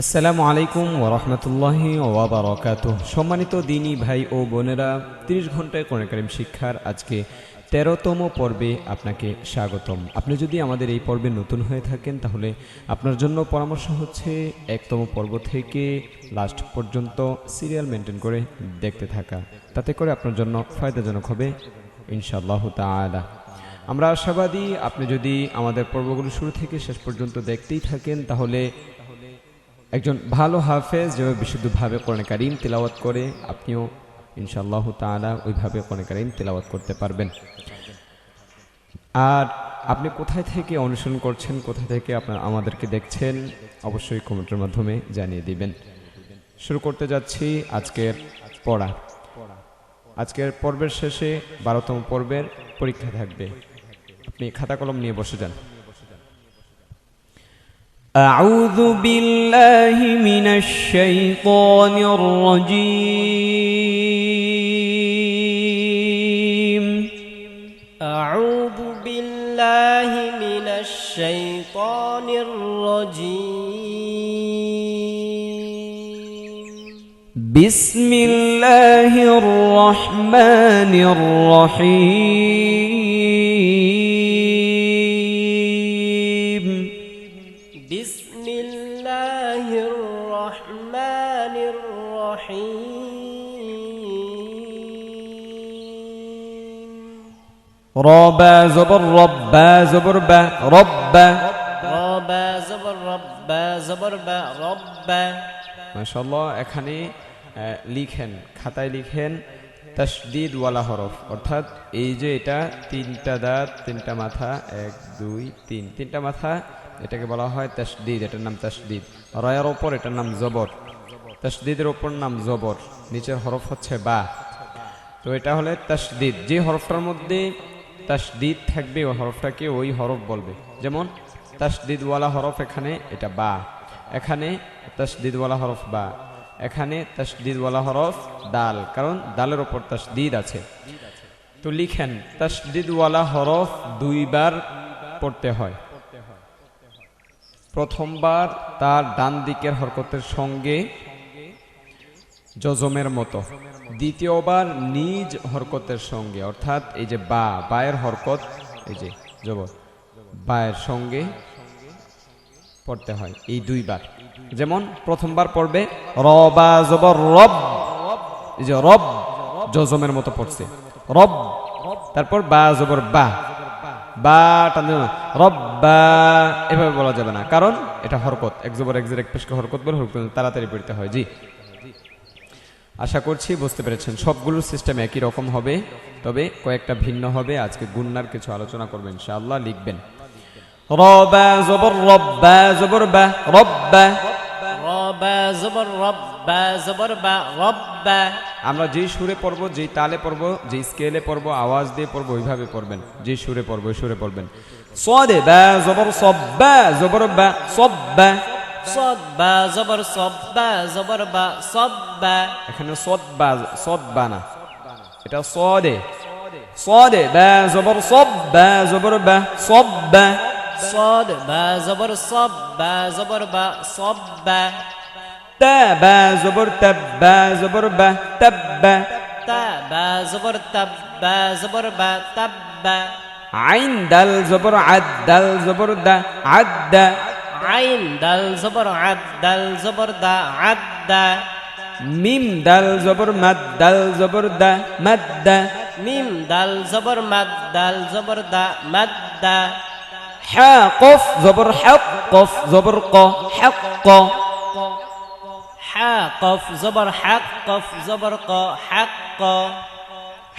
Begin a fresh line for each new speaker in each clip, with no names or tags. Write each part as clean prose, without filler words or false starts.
আসসালামু আলাইকুম ওয়া রাহমাতুল্লাহি ওয়া বারাকাতুহু। সম্মানিত দিনী ভাই ও বোনেরা, 30 ঘন্টায় কোরআন কারীম শিক্ষার আজকে 13তম পর্বে আপনাকে স্বাগতম। আপনি যদি আমাদের এই পর্বে নতুন হয়ে থাকেন তাহলে আপনার জন্য পরামর্শ হচ্ছে 1তম পর্ব থেকে লাস্ট পর্যন্ত সিরিয়াল মেনটেন করে দেখতে থাকা। তাতে করে আপনার জন্য ফায়দাজনক হবে ইনশাআল্লাহু তাআলা। আমরা আশাবাদী আপনি যদি আমাদের পর্বগুলো শুরু থেকে শেষ পর্যন্ত দেখতেই থাকেন তাহলে একজন ভালো হাফেজ যেভাবে বিশুদ্ধভাবে কোরআন কারীম তেলাওয়াত করে আপনিও ইনশাআল্লাহু তাআলা ওইভাবে কোরআন কারীম তেলাওয়াত করতে পারবেন। আর আপনি কোথায় থেকে অনুসরণ করছেন, কোথা থেকে আপনারা আমাদেরকে দেখছেন অবশ্যই কমেন্টের মাধ্যমে জানিয়ে দিবেন। শুরু করতে যাচ্ছি আজকের পড়া। আজকের পর্বের শেষে 12তম পর্বের পরীক্ষা থাকবে। আপনি খাতা কলম নিয়ে বসে যান। أعوذ بالله من الشيطان الرجيم.
أعوذ بالله من الشيطان الرجيم.
بسم الله الرحمن الرحيم.
بسم الله الرحمن الرحيم.
ربا زبر ربا زبر با ربا
ربا زبر ربا زبر با ربا.
মাশাআল্লাহ। এখানে লিখেন, খাতায় লিখেন তাসদীদ ওয়ালা হরফ, অর্থাৎ এই যে এটা তিনটা দাঁত, তিনটা মাথা, 1 2 3, তিনটা মাথা, এটাকে বলা হয় তাসদীদ। এটার নাম তাসদীদ। রায়ের ওপর এটার নাম জবর, তাসদীদের ওপর নাম জবর, নিচের হরফ হচ্ছে বা। তো এটা হলে তাসদীদ। যে হরফটার মধ্যে তাসদীদ থাকবে ওই হরফটাকে ওই হরফ বলবে। যেমন তাসদীদ ওয়ালা হরফ এখানে এটা বা, এখানে তাসদীদ ওয়ালা হরফ বা, এখানে তাসদীদ ওয়ালা হরফ দাল, কারণ দালের ওপর তাসদীদ আছে। তো লিখেন তাসদীদ ওয়ালা হরফ 2 বার পড়তে হয়। প্রথমবার তার ডান দিকের হরকতের সঙ্গে জজমের মতো, দ্বিতীয়বার নিজ হরকতের সঙ্গে, অর্থাৎ এই যে বা, বায়ের হরকত, এই যে জবর, বায়ের সঙ্গে পড়তে হয় এই 2 বার। যেমন প্রথমবার পড়বে রবা জবর রব, এই যে রব জজমের মতো পড়ছে রব, তারপর বা জবর বা, বা টানবে না, রব্বা এভাবে বলা যাবে না, কারণ এটা হরকত, এক জবর এক জের এক পেশকে হরকত বলে, হরকত তাড়াতাড়ি পড়তে হয়। জি, আশা করছি বুঝতে পেরেছেন। সবগুলোর সিস্টেম একই রকম হবে, তবে কয়েকটা ভিন্ন হবে। আজকে গুন্নার কিছু আলোচনা করবেন ইনশাআল্লাহ। লিখবেন রবা জবর রব্বা জবর বা রব্বা।
ربا زبر ربا زبر با ربا.
আমরা যেই সুরে পড়বো, যেই তালে পড়বো, যেই স্কেলে পড়বো, আওয়াজ দিয়ে পড়বো, ওইভাবে পড়বেন। যেই সুরে পড়বো ওই সুরে পড়বেন। সদে বা জবর সব্বা জবর বা সব্বা।
صد با زبر صب با زبر با صب با.
এখানে সদ বা না, এটা সদে, সদে বা জবর সব্বা জবর বা সব্বা।
صاد با زبر صب با زبر با صب با.
তা বা জবর তাব্বা জবর বা তাব্বা।
تا با زبر تب با زبر با تب با.
আইন দাল জবর আদ দাল জবর দা আদ্দা।
عين دال زبر عد دال زبر دا عد دا.
মিম দাল জবর মাদ দাল জবর দা মাদ্দা।
ميم دال زبر مد دال زبر دا مد دا.
হা কফ জবর হক কফ জবর ক হক।
حا قف زبر حق قف زبر ق حق.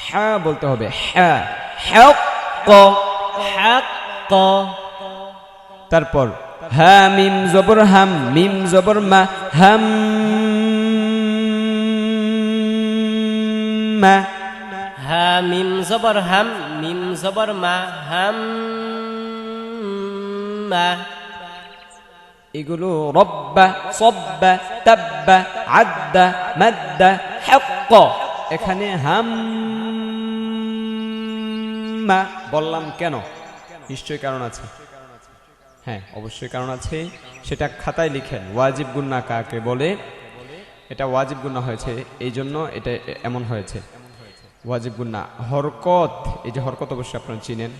হা বলতে হবে, হা হক ক।
حق.
তারপর হা মিম জবর হাম মিম জবর মা হাম মা।
ها ميم زبر هم ميم زبر ما هم ما.
এগুলো রব্বা সব্বা তাব্বা আদ্দা মাদ্দা হক। এখানে হাম্মা বললাম কেন? নিশ্চয়ই কারণ আছে। হ্যাঁ অবশ্যই কারণ আছে, সেটা খাতায় লিখেন। ওয়াজিব গুন্না কাকে বলে? এটা ওয়াজিব গুন্না হয়েছে এই জন্য এটা এমন হয়েছে, ওয়াজিব গুন্না। হরকত, এই যে হরকত অবশ্যই আপনারা চিনেন,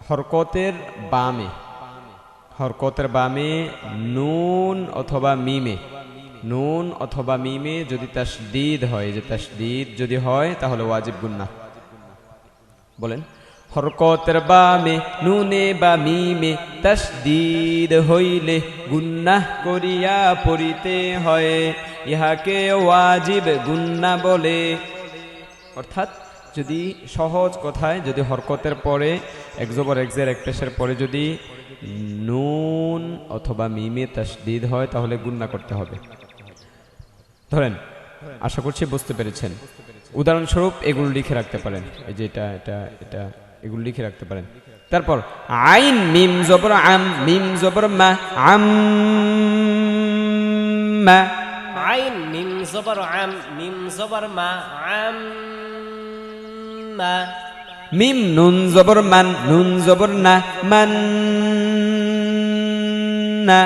হরকতের বামে, হরকতের বামে নুন অথবা মিমে, নুন অথবা মিমে যদি তাসদীদ হয়, যে তাসদীদ যদি হয় তাহলে ওয়াজিব গুন্না। বলেন, হরকতের বামে নুনে বা মিমে তাসদীদ হইলে গুন্নাহ করিয়া পড়িতে হয়, ইহাকে ওয়াজিব গুন্না বলে। অর্থাৎ যদি সহজ কথায়, যদি হরকতের পরে এক জবর এক জের এক পেশের পরে যদি নুন অথবা মিমে তাসদীদ হয় তাহলে গুন্না করতে হবে। ধরেন, আশা করছি বুঝতে পেরেছেন। উদাহরণস্বরূপ এগুলো লিখে রাখতে পারেন, এই যে এটা এটা এটা এগুলো লিখে রাখতে পারেন। তারপর আইন মিম জবর আম, মিম জবর মা, আম মা।
আইন মিম জবর আম, মিম জবর মা, আম মা।
মিম নুন জবর মান, নুন জবর না, মান না।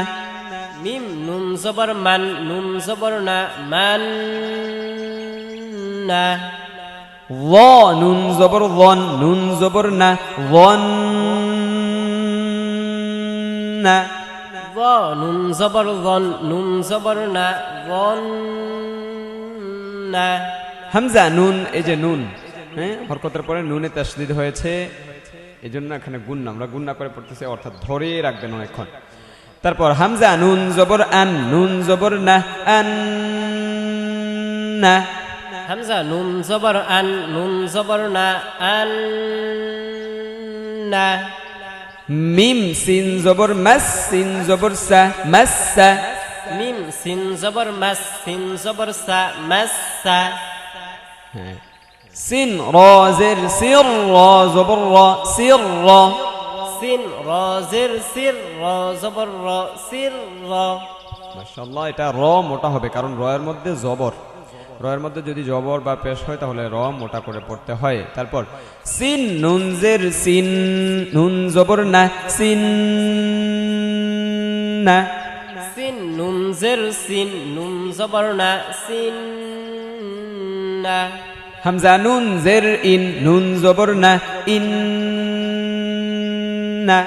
মিম নুন জবর মান, নুন জবর না, মান না।
ল নুন জবর ওয়ান, নুন জবর না, ওয়ান না।
য নুন জবর যন, নুন জবর না, যন না।
হামজা নুন, এই যে নুন, হ্যাঁ হরকতের পরে নুনে তাসদীদ হয়েছে, এই জন্য এখানে গুন্না, আমরা গুন্না করে পড়তেছি, অর্থাৎ ধরে রাখবেন অনেকক্ষণ। তারপর হামজা নুন জবর আন, নুন জবর না, আন না।
হামজা নুন জবর আন, নুন জবর না, আন না।
মিম সিন জবর মাস, সিন জবর সা, মাসসা।
মিম সিন জবর মাস, সিন জবর সা, মাসসা।
হ্যাঁ সিন র জের সির, র জবর র, সির র।
সিন র জের সির, র জবর র, সির র।
মাশাআল্লাহ, এটা র মোটা হবে কারণ র এর মধ্যে জবর, র এর মধ্যে যদি জবর বা পেশ হয় তাহলে র মোটা করে পড়তে হয়। তারপর সিন নুন জের সিন, নুন জবর না, সিন না।
সিন নুন জের সিন, নুন জবর না, সিন না।
হামজা নুন জের ইন, নুন জবর না, ইন না।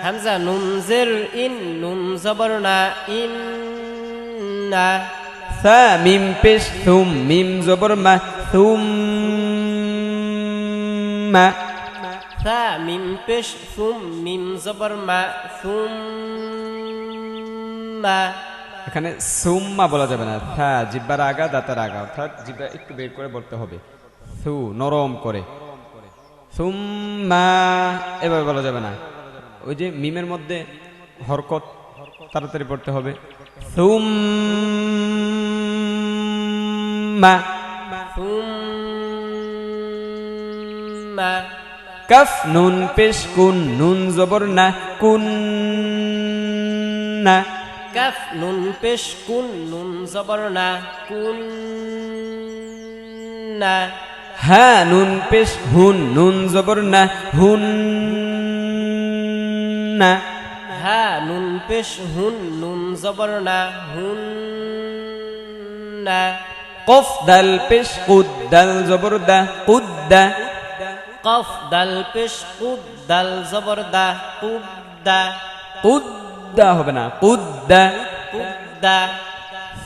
হামজা নুন জের ইন, নুন জবর না, ইন না।
সা মিম পেশ থুম, মিম জবর মা, থুম মা।
সা মিম পেশ সুম, মিম জবর মা, সুম মা।
এখানে সুম্মা বলা যাবে না, থা জিব্বার আগা দাঁতের আগা, অর্থাৎ জিব্বা একটু বের করে বলতে হবে, থু নরম করে। সুম্মা এভাবে বলা যাবে না, ওই যে মিমের মধ্যে হরকত তাড়াতাড়ি পড়তে হবে। সুম্মা,
সুম্মা।
কাফ নুন পেশ কুন, নুন জবর না, কুন না।
কাফ নুন পেশ কুন, নুন জবর না, কুন না।
হা নুন পেশ হুন, নুন জবর না, হুন না।
হা নুন পেশ হুন, নুন জবর না, হুন না।
কফ দাল পেশ কুদ, দাল জবর দা, কুদ্দা।
কফ দাল পেশ কুদ, দাল জবর দা, কুদ্দা।
কুদ্দা হবে না, কুদ্দা।
কুদ্দা।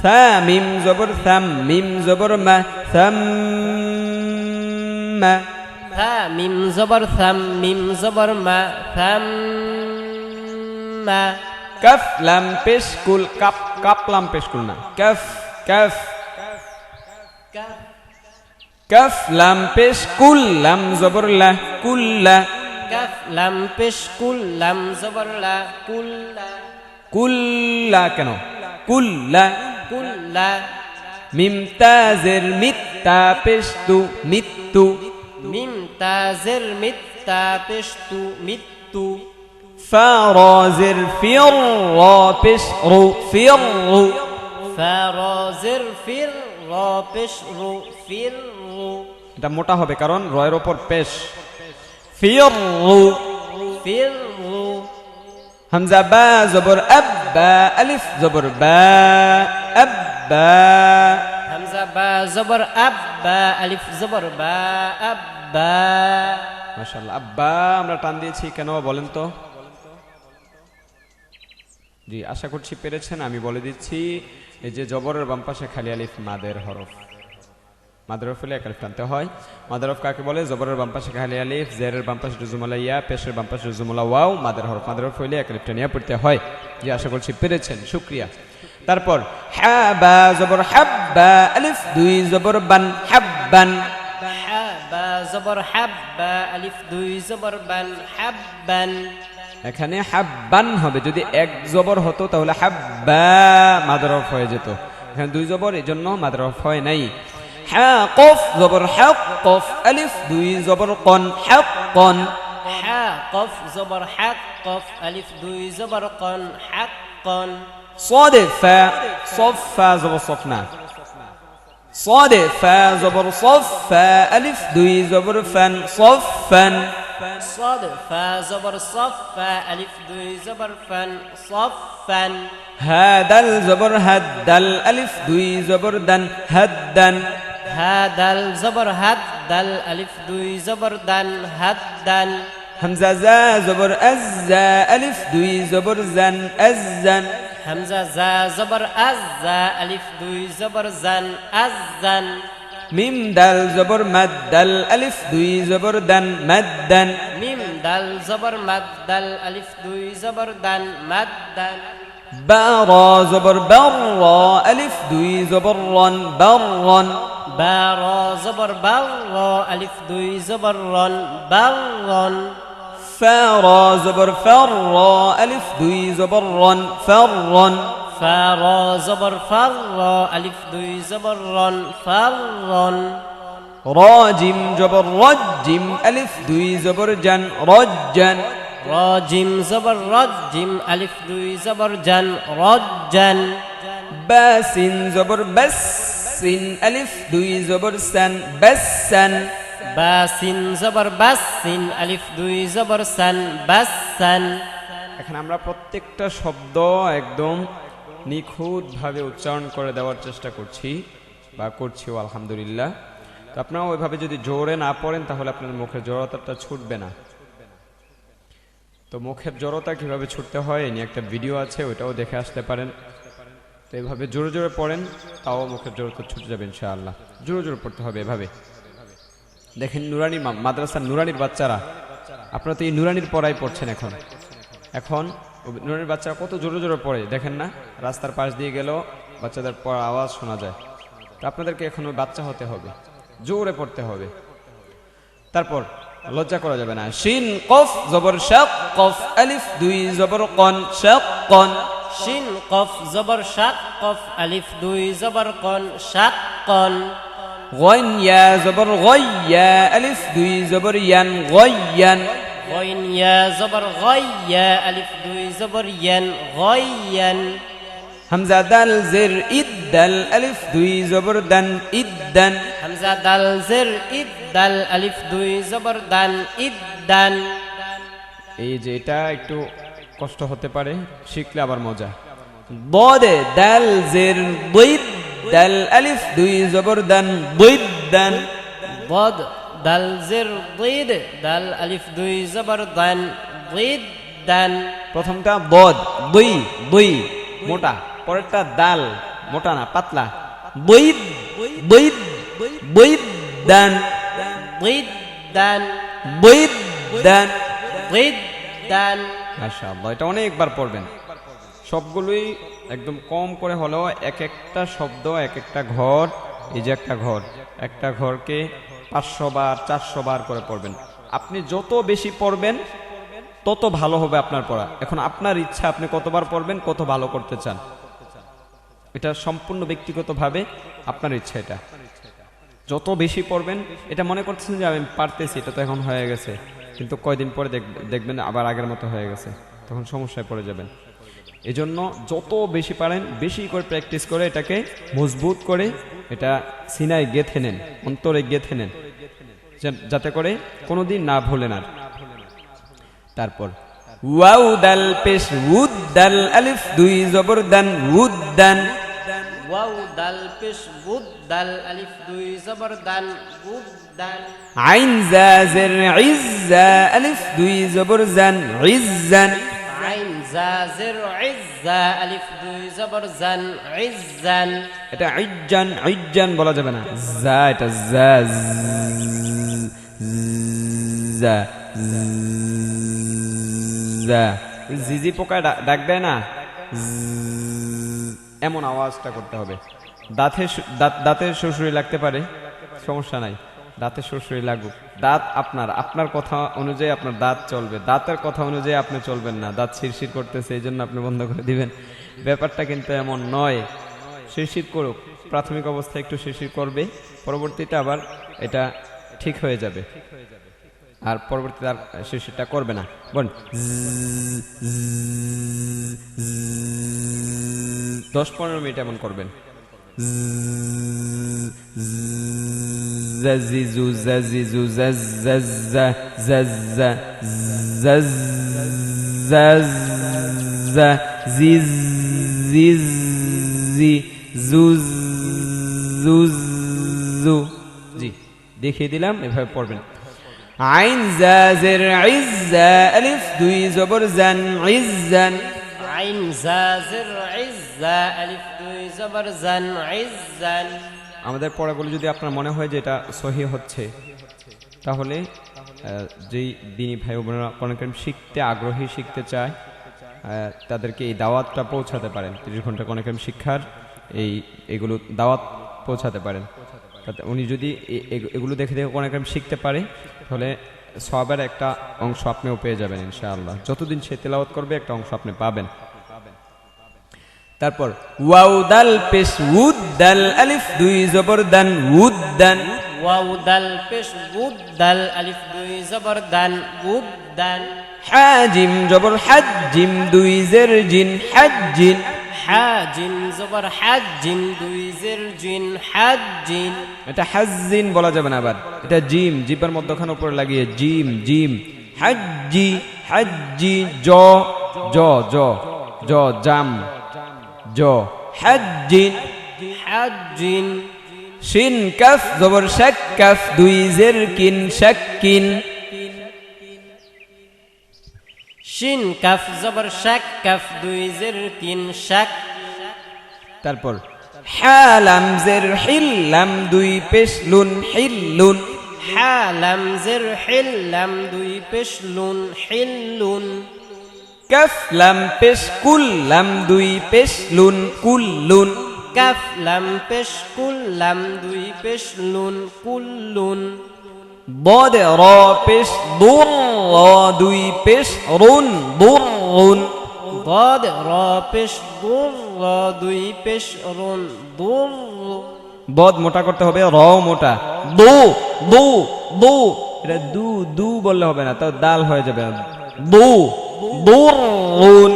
সা মিম জবর সাম, মিম জবর মা, সাম মা।
থা মিম জবর থাম, মিম জবর মা, থাম মা।
কাফ লাম পেশ কুল, কাপ, কাপ লাম পেশ কুল না, কাফ কাফ। কাফ লাম পেশ কুল, লাম জবর লা, কুল্লা।
কাফ লাম পেশ কুল, লাম জবর লা, কুল্লা।
কুল্লা কেন? কুল্লা।
কুল্লা।
মিম তাজের মিত্তা পেশ তু, মিত্তু।
মিম তাজের মিত্তা পেশ তু, মিত্তু।
ফা রাজের ফির, রা পেশ রু, ফির রু।
ফা রাজের ফির, রা পেশ রু, ফির রু।
এটা মোটা হবে কারণ রয়ের ওপর পেশ। ফির রু,
ফিরু
হামজা বা জবর আব্বা আলিফ জবর বা আব্বা
হামজা বা জবর আব্বা আলিফ জবর বা আব্বা
মাশাআল্লাহ। আব্বা আমরা টান দিয়েছি কেন বলেন তো? জি, আশা করছি পেরেছেন। আমি বলে দিচ্ছি, এই যে জবরের বাম পাশে খালি আলিফ মাদের হরফ, মাদের হরফ হলে এক আলিফ টানতে হয়। মাদের হরফ কাকে বলে? জবরের বাম পাশে খালি আলিফ, জেরের বাম পাশে রুজুমালা ইয়া, পেশের বাম পাশে রুজুমালা ওয়াও, মাদের হরফ। মাদের হরফ হইলে এক আলিফ টানিয়া পড়তে হয়। জি, আশা করছি পেরেছেন, শুকরিয়া। তারপর হা বা জবর হাব্বা আলিফ দুই জবর বান হাব্বান।
হা বা জবর হাব্বা আলিফ দুই জবর বান হাব্বান
এখানে হাব্বান হবে, যদি এক জবর হতো তাহলে হাব্বা মাদের হরফ হয়ে যেত। এখানে দুই জবর, এই জন্য মাদের হরফ হয় নাই। হা কফ জবর হক কফ আলিফ দুই জবর কন হাক্কন।
হা কফ জবর হাক কফ আলিফ দুই জবর কন হাক্কন
صاد فا صف فا زبر صفنا صاد فا زبر صف فا ألف دوي زبر فن صفا
صاد فا زبر صف فا ألف دوي زبر فن صفا
هذا الزبر هد الألف دوي زبر دن هدا
هذا الزبر هد الألف دوي زبر دن هدا
همزة زا زبر أزا ألف دوي زبر زن أزن
همزة زا زبر أزا ألف دوي زبر زن أزن
ميم دال زبر مد الألف دوي زبر دن مدا
ميم دال زبر مد الألف دوي زبر دن مدا
بارا زبر برا ألف دوي زبر رن برا
بارا زبر برا ألف دوي زبر رن برا
فارا زبر فرا ألف دوي زبر رن فرا
فارا زبر فرا ألف دوي زبر رن فرا
راجم جبر رجم ألف دوي زبر جن رجا
راجم زبر رجم ألف دوي زبر جن رجا
باس زبر بس ألف دوي زبر سن بسا
বাসিন জবর বাসিন আলিফ দুই জবর সান বাসান
এখন আমরা প্রত্যেকটা শব্দ একদম নিখুঁতভাবে উচ্চারণ করে দেওয়ার চেষ্টা করছি বা করছিও আলহামদুলিল্লাহ। তো আপনারা ওইভাবে যদি জোরে না পড়েন তাহলে আপনার মুখের জড়তাটা ছুটবে না। তো মুখের জড়তা কিভাবে ছুটতে হয় এই নিয়ে একটা ভিডিও আছে, ওইটাও দেখে আসতে পারেন। তো এইভাবে জোরে জোরে পড়েন, তাও মুখের জড়তা ছুটে যাবে ইনশাআল্লাহ। জোরে জোরে পড়তে হবে এভাবে। দেখেন নুরানি মাদ্রাসার নুরানির বাচ্চারা, আপনারা তো এই নুরানির পড়াই পড়ছেন এখন। এখন নুরানির বাচ্চারা কত জোরে জোরে পড়ে দেখেন না, রাস্তার পাশ দিয়ে গেল বাচ্চাদের পড়ার আওয়াজ শোনা যায়। তো আপনাদেরকে এখন ওই বাচ্চা হতে হবে, জোরে পড়তে হবে। তারপর লজ্জা করা যাবে না। শিন কফ জবর শাক কফ আলিফ দুই জবর কন শাক কন
শিন কফ জবর শাক কফ আলিফ দুই জবর কন শাক কন
غين يا زبر غيا ألف دوي زبر ين غيا
غين يا زبر غيا ألف دوي زبر ين غيا
همزة دال زر إدل ألف دوي زبر دن إدن
همزة دال زر إدل ألف دوي زبر دن إدن
এই যে এটা একটু কষ্ট হতে পারে, শিখলে আবার মজা। ضاد دال زر ضد دال ألف دوي زبر دن ضدن
ضد دال زر ضد دال ألف دوي زبر دن ضدن
প্রথমটা ضد দুই দুই মোটা, পরেরটা দাল মোটা না পাতলা। ضد ضد ضدن
ضدن
ضدن
ضدن
মাশাআল্লাহ, এটা অনেকবার পড়বেন। সবগুলোই একদম কম করে হলেও এক একটা শব্দ এক একটা ঘর, এই যে একটা ঘর, একটা ঘরকে 500 বার 400 বার করে পড়বেন। আপনি যত বেশি পড়বেন তত ভালো হবে আপনার পড়া। এখন আপনার ইচ্ছা আপনি কতবার পড়বেন, কত ভালো করতে চান, এটা সম্পূর্ণ ব্যক্তিগতভাবে আপনার ইচ্ছা। এটা যত বেশি পড়বেন, এটা মনে করছেন যে আমি পারতেছি, এটা তো এখন হয়ে গেছে, কিন্তু কয়দিন পরে দেখবেন আবার আগের মতো হয়ে গেছে, তখন সমস্যায় পড়ে যাবেন। এজন্য যত বেশি পারেন বেশি করে প্র্যাকটিস করে এটাকে মজবুত করে এটা সিনায় গেঁথে নেন, অন্তরে গেঁথে নেন, যাতে করে কোনোদিন না ভুলেন আর। তারপর ওয়াও দাল পেশ উদ দাল আলিফ দুই জবর দান উদ্দান
ওয়াও দাল পেশ বুদ দাল আলিফ দুই জবর দান বুদ্দান
আইন জা জের ইজ্জা আলিফ দুই জবর জান ইজ্জান
আইন জা জের ইজ্জা আলিফ দুই জবর জান ইজ্জান
এটা ইজ্জান ইজ্জান বলা যাবে না জা এটা জা জা জা জিজি পোকা ডাক দেয় না এমন আওয়াজটা করতে হবে দাঁতের সুরসুরি লাগতে পারে সমস্যা নাই দাঁতের সুরসুরি লাগুক দাঁত আপনার কথা অনুযায়ী আপনার দাঁত চলবে দাঁতের কথা অনুযায়ী আপনি চলবেন না দাঁত শিরশির করতেছে এই জন্য আপনি বন্ধ করে দিবেন ব্যাপারটা কিন্তু এমন নয় শিরশির করুক প্রাথমিক অবস্থায় একটু শিরশির করবে পরবর্তীতে আবার এটা ঠিক হয়ে যাবে আর পরবর্তীতে আর শিরশিরটা করবে না বলেন 10-15 মিনিট এমন করবেন জাজিজু জাজিজু জাজ্জাজ্জা জাজ্জা জাজ্জাজ্জা জিজ জিজ জি জুজ জুজ জু জি দেখিয়ে দিলাম এভাবে পড়বেন আইন জা জের ইজ্জা আলিফ দুই জবর জান ইজ্জান
আইন জা জের ইজ্জা আলিফ দুই জবর জান ইজ্জান
আমাদের পড়াগুলো যদি আপনার মনে হয় যে এটা সহি হচ্ছে তাহলে যেই দিনী ভাই বোনেরা কোরআন কারীম শিখতে আগ্রহী শিখতে চায় তাদেরকে এই দাওয়াতটা পৌঁছাতে পারেন 30 ঘন্টা কোরআন কারীম শিক্ষার এইগুলো দাওয়াত পৌঁছাতে পারেন তাতে উনি যদি এগুলো দেখে দেখে কোরআন কারীম শিখতে পারে তাহলে সওয়াবের একটা অংশ আপনিও পেয়ে যাবেন ইনশাআল্লাহ যতদিন সে তেলাওয়াত করবে একটা অংশ আপনি পাবেন তারপর ওয়াও দাল পেশ উদ দাল আলিফ দুই জবর দান উদ্দান
ওয়াও দাল পেশ বুদ দাল আলিফ দুই জবর দান বুদ্দান
হাজিম জবর হাজিম দুই জের জিন হাজিন
হাজিম জবর হাজিম দুই জের জিন হাজিন
এটা হাজিন বলা যাবে না আবার এটা জিম জিবার মধ্যখানে উপরে লাগিয়ে জিম জিম হাজ্জি হাজ্জি জ জ জ জ জাম জ হাজ্জিন
হাজিন
শিন কাফ জবর শাক কাফ দুই জের কিন শাক্কিন
শিন কাফ জবর শাক কাফ দুই জের কিন শাক
তারপর হালাম জের হিল্লাম দুই পেশ লুন হিল্লুন
হালাম জের হিল্লাম দুই পেশ লুন হিল্লুন
কাফ লাম পেশ কুল্লাম দুই পেশ লুন কুল্লুন
কাফ লাম পেশ কুল্লাম দুই পেশ লুন কুল্লুন
ضاد را পেশ দুর দুই পেশ রুন দুরুন
ضاد را পেশ দুর দুই পেশ রুন দুর
বদ মোটা করতে হবে র মোটা দু দু দু এটা দু দু বললে হবে না তো দাল হয়ে যাবে দু দুরুন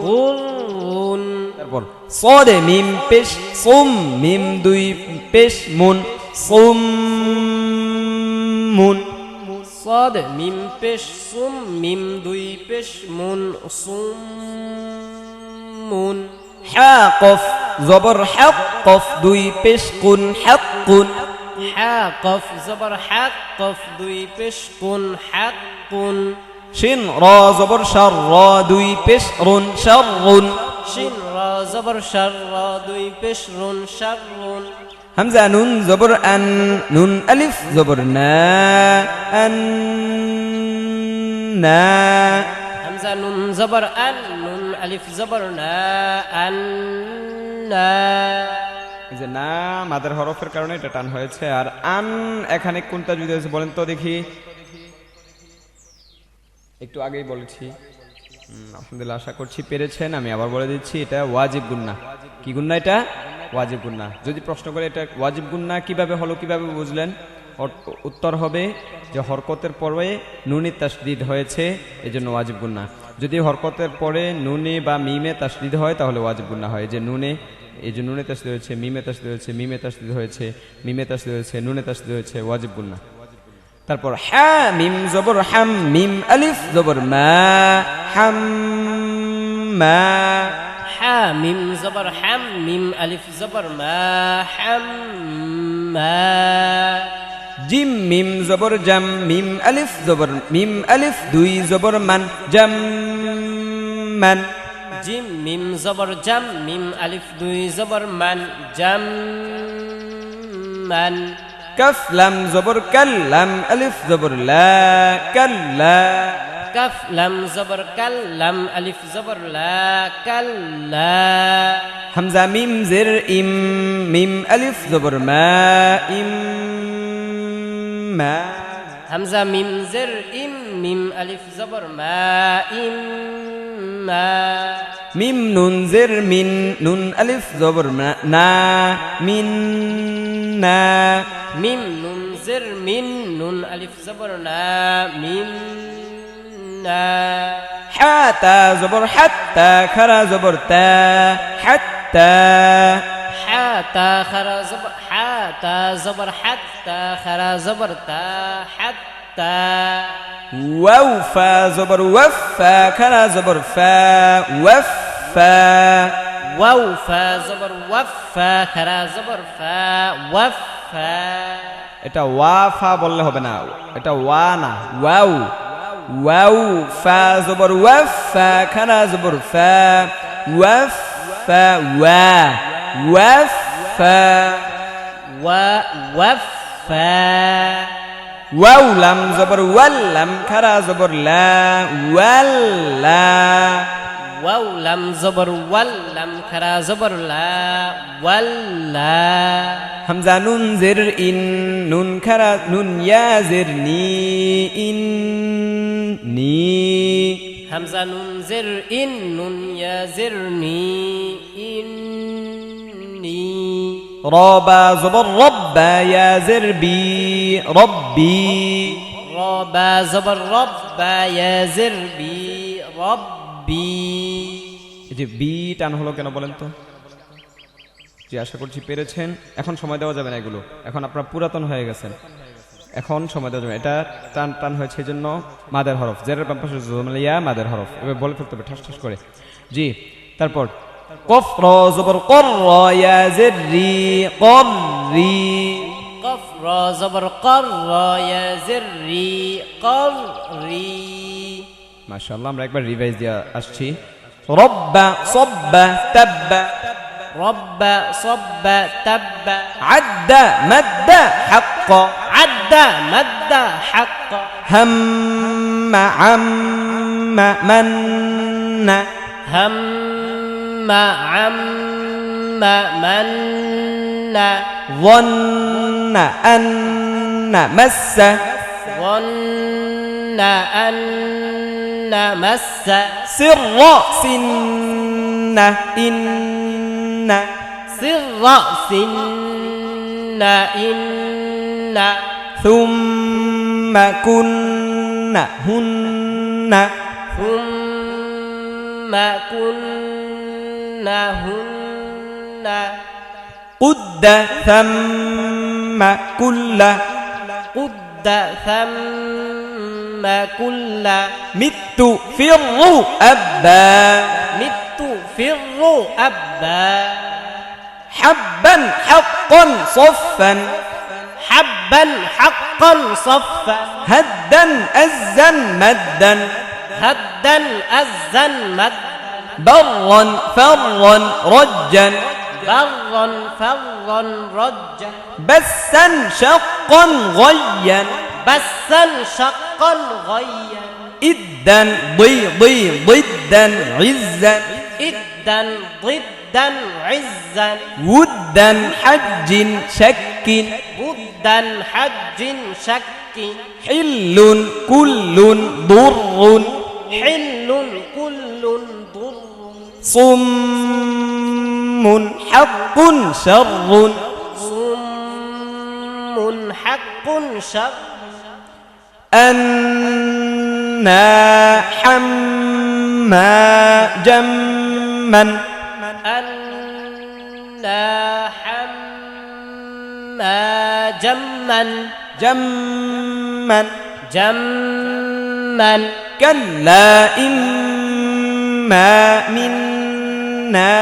দুরুন
তারপর সদে মিম পেশ সুম মিম দুই পেশ মুন সুম মুন
صاد মিম পেশ সুম মিম দুই পেশ মুন সুম মুন
হা কফ জবর হক কফ দুই পেশ কুন হাক্কুন
হা কফ জবর হাক কফ দুই পেশ কুন হাক্কুন
শিন র জবর শার র দুই পেশ রুন শাররুন
শিন রা জবর শার রা দুই পেশ রুন শাররুন
হামজা নুন জবর আন নুন আলিফ জবর না আন না
হামজা নুন জবর আন নুন আলিফ জবর না আন না
এই যে না মাদের হরফের কারণে এটা টান হয়েছে আর আন এখানে কোনটা যদি হয়েছে বলেন তো দেখি একটু আগেই বলেছি আলহামদুলিল্লাহ আশা করছি পেরেছেন আমি আবার বলে দিচ্ছি এটা ওয়াজিব গুন্না কি গুন্না এটা ওয়াজিব গুন্না যদি প্রশ্ন করে এটা ওয়াজিব গুন্না কিভাবে হলো কিভাবে বুঝলেন উত্তর হবে যে হরকতের পরে নুনে তাসদিদ হয়েছে এজন্য ওয়াজিব গুন্না যদি হরকতের পরে নুনে বা মিমে তাসদিদ হয় তাহলে ওয়াজিব গুন্না হয় যে নুনে এই যে নুনে তাসদিদ হয়েছে মিমে তাসদিদ হয়েছে মিমে তাসদিদ হয়েছে মিমে তাসদিদ হয়েছে নুনে তাসদিদ হয়েছে ওয়াজিব গুন্না তারপর হা মিম জবর হাম মিম আলিফ জবর মা হাম মা
হা মিম জবর হাম মিম আলিফ জবর মা হাম মা
জিম মিম জবর জাম মিম আলিফ জবর মিম আলিফ দুই জবর মান জাম মান
জিম মিম জবর জাম মিম আলিফ দুই জবর মান জাম মান
কাফ লাম জবর কাল্লাম আলিফ জবর লা কাল্লা
কাফ লাম জবর কাল লাম আলিফ জবর লা কাল্লা
হামজা মিম জের ইম মিম আলিফ জবর মা ইম মা
হামজা মিম জের ইম মিম আলিফ জবর মা ইম মা
মিম নুন জের মিন নুন আলিফ জবর না মিন না
মিম নুন জের মিন নুন আলিফ জবর না মিম না
হাতা জবর হাত্তা খারা জবর তা হাত্তা
হাতা খারা জবর হাতা জবর হাত্তা খারা জবর তা হাত্তা
ওয়াও ফা জবর ওয়াফা খারা জবর ফা ওয়াফা
ওয়াও ফা জবর ওয়াফা খারা জবর ফা ওয়াফা
এটা ওয়াফা বললে হবে না, এটা ওয়া না, ওয়াও ওয়াও ফা জবর ওয়াফা খারা জবর ফা ওয়াফা ওয়া ওয়াফা
ওয়াফা
ওয়াও লাম জবর ওয়াল্লাম খারা জবর লা ওয়াল্লা
ওয়াও লাম জবর ওয়াল লাম খারা জবর লা ওয়াল্লা
হামজা নুন জের ইন নুন খারা নুন ইয়া জের নি ইন নি
হামজা নুন জের ইন নুন ইয়া জের নি ইন নি
রবা জবর রব্বা ইয়া জের বি রব্বি
রবা জবর রব্বা ইয়া জের বি রব্বি
এই যে বি টান হলো কেন বলেন তো? জি আশা করছি পেরেছেন। এখন সময় দেওয়া যাবে না, এগুলো এখন আপনারা পুরাতন হয়ে গেছেন, এখন সময় দেওয়া যাবে। এটা টান টান হয়েছে এই জন্য মাদের হরফ, জেরের বাম পাশে জুমলিয়া মাদের হরফ, এবার বলে ফেলতে হবে ঠাস ঠাস করে। জি তারপর কফ র জবর কর ইয়া জের রি করি
কফ র জবর কর ইয়া জের রি করি
মাশাআল্লাহ। আমরা একবার রিভাইজ দিয়ে আসছি। রব্বা সব্বা তাব্বা
রব্বা সব্বা তাব্বা
আদ্দা মাদ্দা হাক্কা
আদ্দা মাদ্দা হাক্কা
হাম্মা আম্মা মান্না
হাম্মা আম্মা মান্না
ظن أن مس
ظن أن مس
سر سن إن
سر سن إن
ثم كن هن
ثم كن هن
قد ثم كل
قد ثم كل
مت فر أبا
مت فر أبا
حبا حقا صفا
حبا حقا صفا
هدا أزا مدا
هدا أزا مد
برا فرا رجا
برا فرا رجا
بسا شقا غيا
بسا شقا غيا
إدا ضي ضدا عزا
إدا ضدا عزا
ودا حج شك
ودا حج شك
حل كل ضر
حل كل ضر
صم حق شر
صم حق شر
أنا حما جما
أنا حما جما
جما
جما
كلا إما منا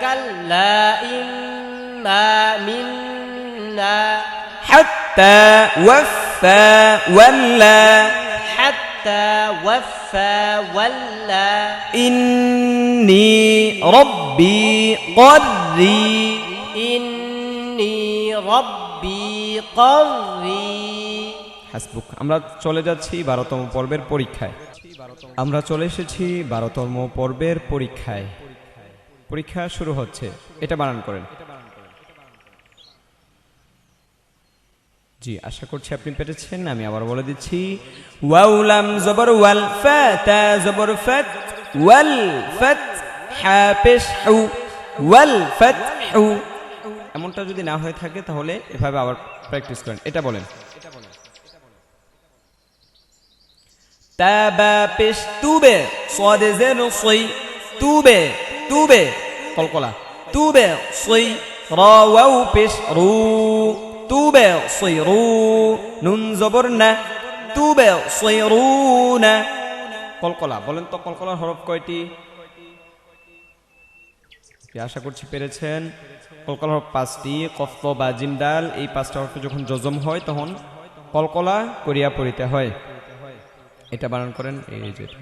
كلا إما منا
حتى وفى ولا
حتى وفى ولى
إني ربي قري
إني ربي قري
হাসবুক। আমরা চলে যাচ্ছি 12তম পর্বের পরীক্ষায়। আমরা চলে এসেছি 12তম পর্বের পরীক্ষায়। পরীক্ষা শুরু হচ্ছে। এটা বানান করেন। জি, আশা করছি আপনি পেরেছেন। আমি আবার বলে দিচ্ছি, ওয়াও লাম জবর ওয়াল, ফা তা জবর ফাত, ওয়াল ফাত, হা পেশ হু, ওয়াল ফাত হু। এমনটা যদি না হয়ে থাকে তাহলে এভাবে আবার প্র্যাকটিস করেন। এটা বলেন, তাবা পেশ তুবে, সাদে জের সই, তুবে তুবে কলকলা, তুবে সই, রা ওয়াও পেশ রু, তুবে সই রু, নুন জবর না, তুবে সই রু না কলকলা। বলেন তো কলকলার হরফ কয়টি? আশা করছি পেরেছেন। কলকলা হরফ 5টি। কফ তো বা জিম দাল, এই 5টা হরফে যখন জজম হয় তখন কলকলা করিয়া পড়িতে হয়। এটা বানান করেন, এই যেটা।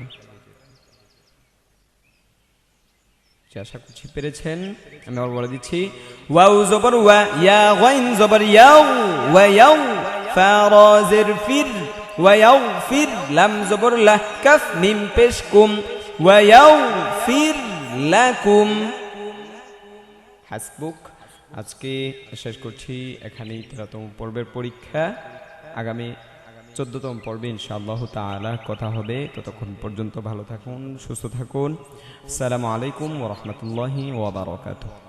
আশা করছি পেরেছেন। আমি আবার বলে দিচ্ছি, ওয়াও জবর ওয়া, ইয়া গাইন জবর ইয়াও, ওয়া ইয়াও, ফা রা জির ফির, ওয়া ইয়াও ফির, লাম জবর লা, কাফ মিম পেশ কুম, ওয়া ইয়াও ফির লাকুম। হাসবুক। আজকে শেষ করছি এখানেই 13তম পর্বের পরীক্ষা। আগামী 14তম পর্বে ইনশাআল্লাহ তাআলা কথা হবে। ততক্ষণ পর্যন্ত ভালো থাকুন, সুস্থ থাকুন। আসসালামু আলাইকুম ওয়া রাহমাতুল্লাহি ওয়া বারাকাতুহু।